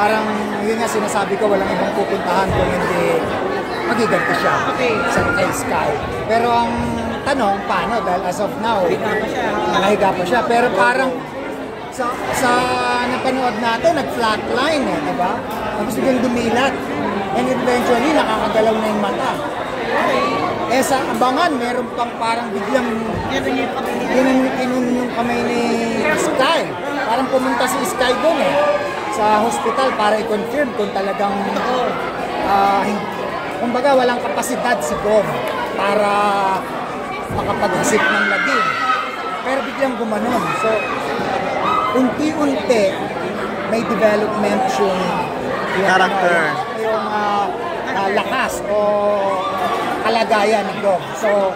parang yun nga sinasabi ko, walang ibang pupuntahan kung hindi magiganti siya sa kay Sky. Pero ang tanong, paano? Dahil as of now, nakahiga pa siya. Pero parang sa napanood natin, nag-flatline diba? Tapos biglang dumilat. And eventually, nakakagalaw na yung mata. Sa abangan, meron pang parang biglang kinun yung kamay ni Sky. Parang pumunta si Sky doon sa hospital para i-confirm kung talagang kumbaga walang kapasidad si Gom para makapag-isip ng lagim. Pero biglang gumanon. So, unti-unti may development yung character. Yung lakas o kalagayan ni Gom. So,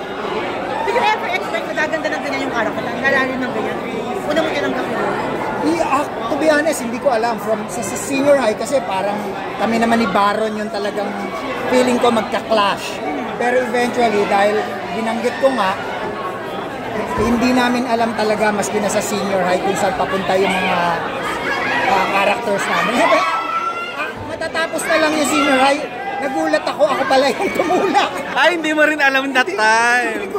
did you ever expect na gaganda ng ganyan yung character? Nalalim ng ganyan? Una mo tinanggap mo? To be honest, hindi ko alam. Sa senior high kasi parang kami naman ni Baron yung talagang feeling ko magka-clash. Pero eventually, dahil binanggit ko nga, hindi namin alam talaga maski na sa senior high kung saan papunta yung mga characters namin. Matatapos na lang yung senior high, nagulat ako pala yung tumulak. Ay, hindi mo rin alam that time.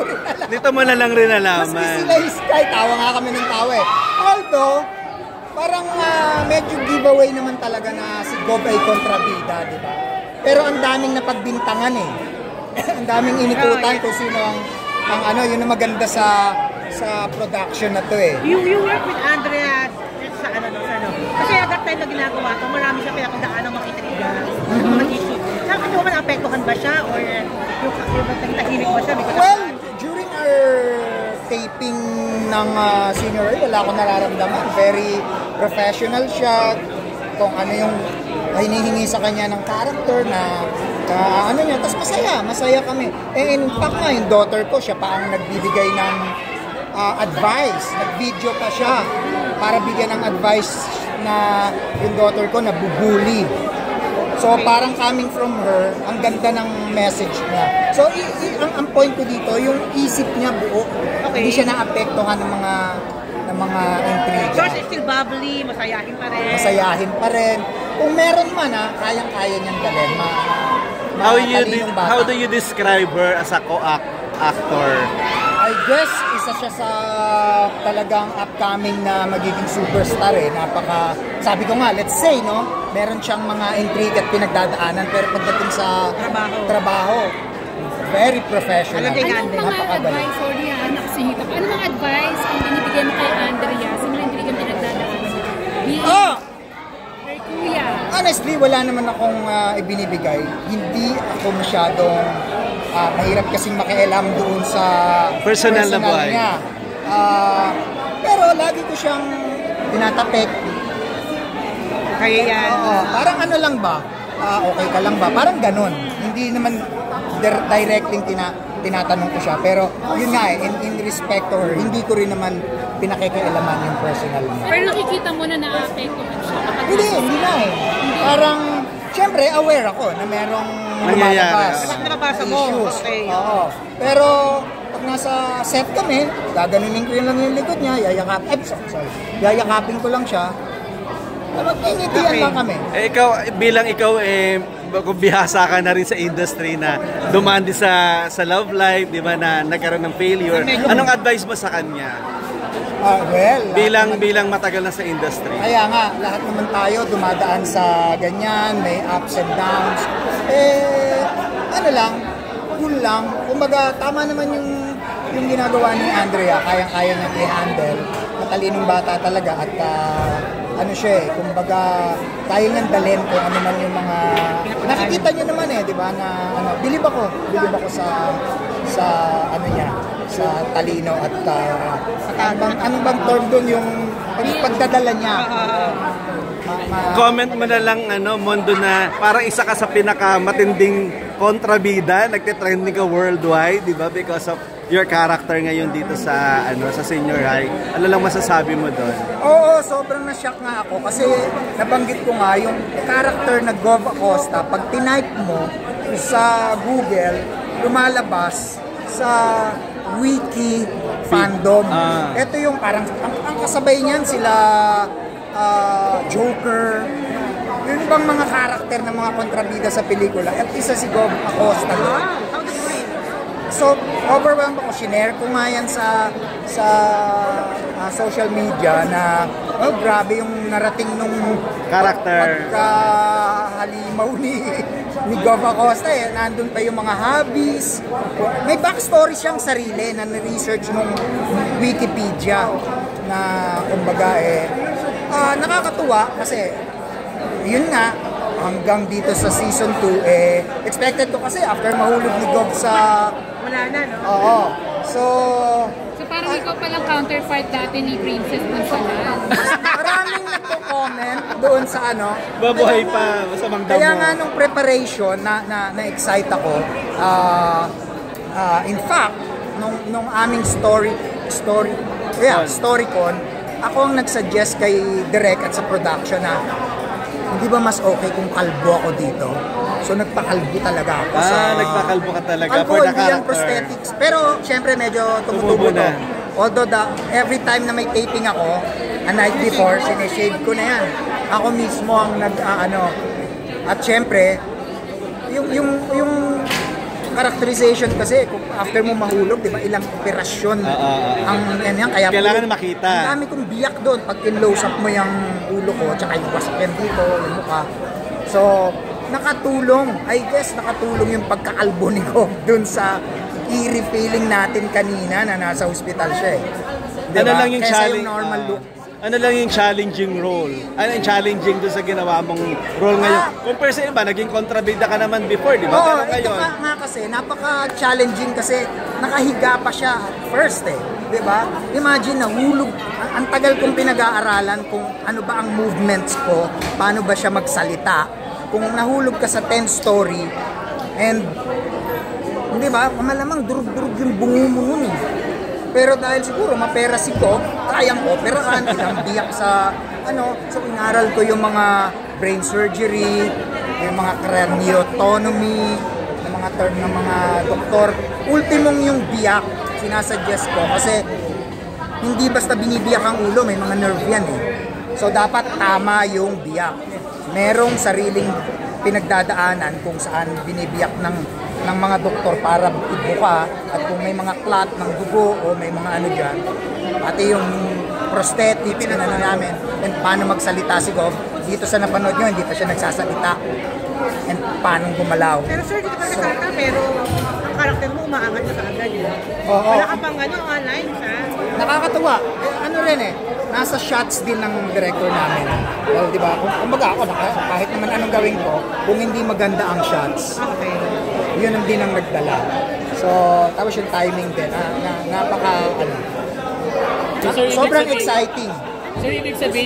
Dito mo na lang rin alaman. Maski sila yung Sky, tawa nga kami ng tawa Although, parang medyo giveaway naman talaga na si Gob ay kontrabida, di ba? Pero ang daming napagbintangan ang daming inikutan kung sino ang yun ang maganda sa production na to You work with Andrea sa ano. Kasi at that time na ginagawa to, marami siya pinakadaan ng mga intriga, mga issue. Saan ka naman naapektuhan ba siya or yung tahimik ba siya? Well, during our taping ng senior high, wala akong nararamdaman. Very professional siya. Kung ano yung hinihingi sa kanya ng character na niya. Tapos masaya kami. In fact nga, yung daughter ko, siya pa ang nagbibigay ng advice. Nag-video pa siya para bigyan ng advice na yung daughter ko na bubuli. So parang coming from her, ang ganda ng message niya. So ang point ko dito, yung isip niya buo. Hindi siya naapektuhan ng mga intriga. So it's still bubbly, masayahin pa rin. Masayahin pa rin. Kung meron man kayang-kaya niyang galin. How do you describe her as a co-actor? I guess isa siya sa talagang upcoming na magiging superstar sabi ko nga, let's say, meron siyang mga intrigue at pinagdadaanan pero pagdating sa trabaho very professional. Anong mga advice, sorry anak si Hita, ano mga advice ang binibigyan mo kay Andrea sa mga intrigue ang pinagdadaanan? Kay Kuya. Honestly, wala naman akong ibinibigay. Hindi ako masyadong mahirap kasing makialam doon sa personal na buhay niya. Pero lagi ko siyang tinatapik. Kaya yan. Parang ano lang ba? Okay ka lang ba? Parang ganun. Hindi naman directly tinatanong ko siya. Pero yun nga in respect to her, hindi ko rin naman pinakikialaman yung personal niya. Pero nakikita mo na na-apektuhan siya? Hindi na Parang, syempre, aware ako na merong lumalabas. Nakabasa mo. Okay. Oo. Pero, pag nasa set kami, gaganunin ko lang yung likod niya, yayakapin ko lang siya. Magpingitian lang kami. Ikaw, kung bihasa ka na rin sa industry na dumandi sa love life, di ba, na nagkaroon ng failure. Anong advice mo sa kanya? Bilang matagal na sa industry. Kaya nga, lahat naman tayo dumadaan sa ganyan, may ups and downs. Cool lang. Kumbaga, tama naman yung ginagawa ni Andrea, kayang-kaya niya i-handle. Matalinong bata talaga at kumbaga, kaya niyang dalhin kung ano man yung mga nakikita niyo naman di ba, na bilib ako sa niya, sa talino at ano bang term doon yung pagdadala niya. Comment mo na lang Mondo na parang isa ka sa pinakamatinding kontrabida, nagte-trending ka worldwide, di ba, because of your character ngayon dito sa senior high. Ano lang masasabi mo doon? Oo, sobrang na-shock nga ako kasi nabanggit ko nga yung character na Gov Acosta, pag tinype mo sa Google, lumalabas sa wiki fandom. Ito yung parang ang kasabay niyan sila Joker. bang mga karakter ng mga kontrabida sa pelikula, at isa si Gov Acosta doon. How do you do it? So, overwhelmed ako. Shinare ko nga yan sa social media na oh, grabe yung narating nung Character. pagkahalimaw ni Gov Acosta eh. Nandun pa yung mga hobbies. May backstory siyang sarili na na-research nung Wikipedia na kumbaga nakakatuwa kasi yun nga, hanggang dito sa season 2 expected ko kasi after mahulog ni Gov sa Wala na, no? oo. So parang ikaw palang counterpart dati ni Princess Consolan. maraming nagko-comment doon sa ano. Babuhay pa sa Mang Kaya Damo. nga nung preparation na-excite ako. In fact, nung aming StoryCon, ako ang nagsuggest kay Direk at sa production na hindi ba mas okay kung kalbo ako dito? So nagpakalbo talaga ako Nagpakalbo ka talaga kalbo, for the hindi yung character. prosthetics. Pero syempre medyo tumutubo Tumubo na. to. Although every time na may taping ako, a night before, sinishave ko na yan. Ako mismo ang at syempre, yung characterization kasi, kung after mo mahulog, di ba, ilang operasyon ang yan, kaya Kailangan makita. Ang dami kong biyak doon pag in-close up mo yung ulo ko, tsaka yung wasakyan dito, yung mukha. So, nakatulong yung pagkakalbo ni Gov doon sa eerie feeling natin kanina na nasa hospital siya eh. Di Ano ba? lang yung Kesa challenge? yung normal look. Ano lang yung challenging role? Ano yung challenging doon sa ginawa mong role ngayon? Compare sa iba, naging kontrabida ka naman before, di ba? Oo, Pero ito ngayon, nga kasi, napaka-challenging kasi nakahiga pa siya at first eh. Di ba? Imagine, nahulog. Ang tagal kong pinag-aaralan kung ano ba ang movements ko, paano ba siya magsalita. Kung nahulog ka sa 10th story, and, di ba, malamang durug-durug yung bungo mo nun eh. Pero dahil siguro mapera si Gov, kayang operahan, ilang biyak sa so inaral ko yung mga brain surgery, yung mga craniotomy, yung mga term ng mga doktor. Ultimong yung biyak, sinasuggest ko kasi hindi basta binibiyak ang ulo, may mga nerve yan eh. So dapat tama yung biyak. Merong sariling pinagdadaanan kung saan binibiyak ng mga doktor para ibuka at kung may mga clot ng dugo o may mga ano dyan, pati yung prosthetics na namin and paano magsalita si Gov. Dito sa napanood nyo, hindi pa siya nagsasalita and paano gumalaw. Pero sir, dito pa nagsalita, pero ang karakter mo umaangat na sa agad yun. Oo. Wala ka pang online ha? Nakakatuwa. Ano rin eh, nasa shots din ng director namin. Well, di ba? Kumbaga ako, kahit naman anong gawin ko, kung hindi maganda ang shots, Okay. yun ang din ang nagdala. So, tapos yung timing din, napaka, So, sir, sobrang ibig sabihin- exciting. Sir, ibig sabihin